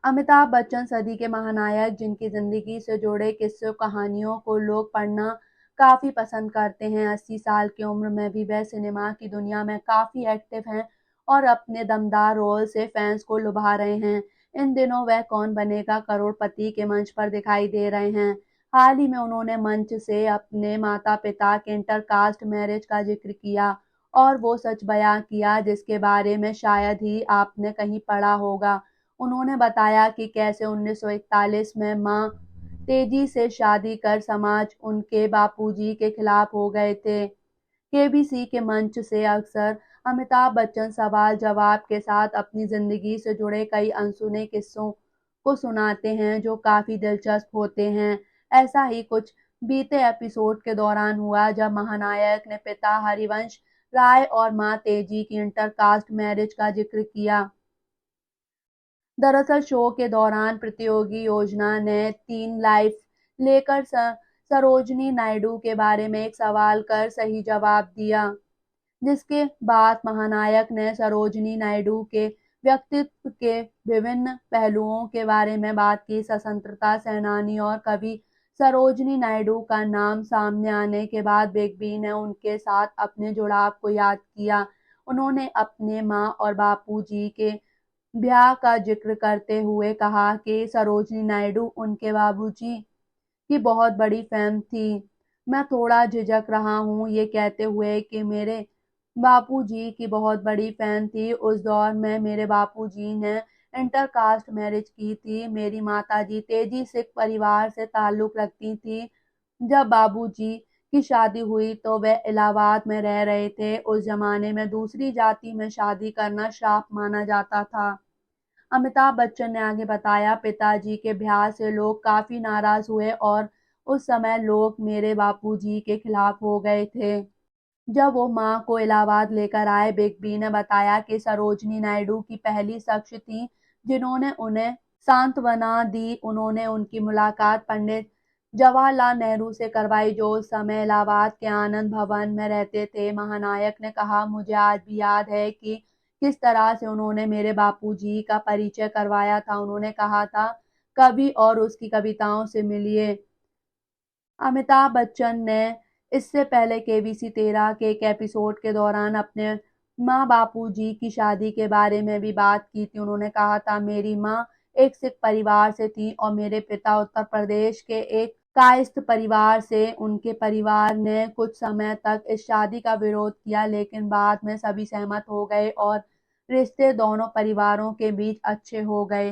अमिताभ बच्चन सदी के महानायक जिनकी जिंदगी से जुड़े किस्सों कहानियों को लोग पढ़ना काफी पसंद करते हैं। 80 साल की उम्र में भी वह सिनेमा की दुनिया में काफी एक्टिव हैं और अपने दमदार रोल से फैंस को लुभा रहे हैं। इन दिनों वह कौन बनेगा करोड़पति के मंच पर दिखाई दे रहे हैं। हाल ही में उन्होंने मंच से अपने माता पिता के इंटरकास्ट मैरिज का जिक्र किया और वो सच बयां किया जिसके बारे में शायद ही आपने कहीं पढ़ा होगा। उन्होंने बताया कि कैसे 1941 में मां तेजी से शादी कर समाज उनके बापूजी के खिलाफ हो गए थे। केबीसी के मंच से अक्सर अमिताभ बच्चन सवाल जवाब के साथ अपनी जिंदगी से जुड़े कई अनसुने किस्सों को सुनाते हैं जो काफी दिलचस्प होते हैं। ऐसा ही कुछ बीते एपिसोड के दौरान हुआ जब महानायक ने पिता हरिवंश राय और मां तेजी की इंटरकास्ट मैरिज का जिक्र किया। दरअसल शो के दौरान प्रतियोगी योजना ने तीन लाइफ लेकर सरोजनी नायडू के बारे में एक सवाल कर सही जवाब दिया, जिसके बाद महानायक ने सरोजनी नायडू के व्यक्तित्व के विभिन्न पहलुओं के बारे में बात की। स्वतंत्रता सेनानी और कवि सरोजनी नायडू का नाम सामने आने के बाद बिग बी ने उनके साथ अपने जुड़ाव को याद किया। उन्होंने अपने मां और बापूजी के ब्याह का जिक्र करते हुए कहा कि सरोजनी नायडू उनके बाबूजी की बहुत बड़ी फैन थी। मैं थोड़ा झिझक रहा हूँ ये कहते हुए कि मेरे बापूजी की बहुत बड़ी फैन थी। उस दौर में मेरे बापूजी ने इंटरकास्ट मैरिज की थी। मेरी माताजी तेजी सिख परिवार से ताल्लुक रखती थी। जब बाबूजी की शादी हुई तो वे इलाहाबाद में रह रहे थे। उस जमाने में दूसरी जाति में शादी करना श्राप माना जाता था। अमिताभ बच्चन ने आगे बताया, पिताजी के ब्याह से लोग काफी नाराज हुए और उस समय लोग मेरे बापूजी के खिलाफ हो गए थे। जब वो मां को इलाहाबाद लेकर आए, बिग बी ने बताया कि सरोजनी नायडू की पहली शख्स थी जिन्होंने उन्हें सांत्वना दी। उन्होंने उनकी मुलाकात पंडित जवाहरलाल नेहरू से करवाई जो उस समय इलाहाबाद के आनंद भवन में रहते थे। महानायक ने कहा, मुझे आज भी याद है कि किस तरह से उन्होंने मेरे बापूजी का परिचय करवाया था। उन्होंने कहा था, कवि और उसकी कविताओं से मिलिए। अमिताभ बच्चन ने इससे पहले केबीसी 13 के एक एपिसोड के दौरान अपने माँ बापूजी की शादी के बारे में भी बात की थी। उन्होंने कहा था, मेरी माँ एक सिख परिवार से थी और मेरे पिता उत्तर प्रदेश के एक कायस्थ परिवार से। उनके परिवार ने कुछ समय तक इस शादी का विरोध किया लेकिन बाद में सभी सहमत हो गए और रिश्ते दोनों परिवारों के बीच अच्छे हो गए।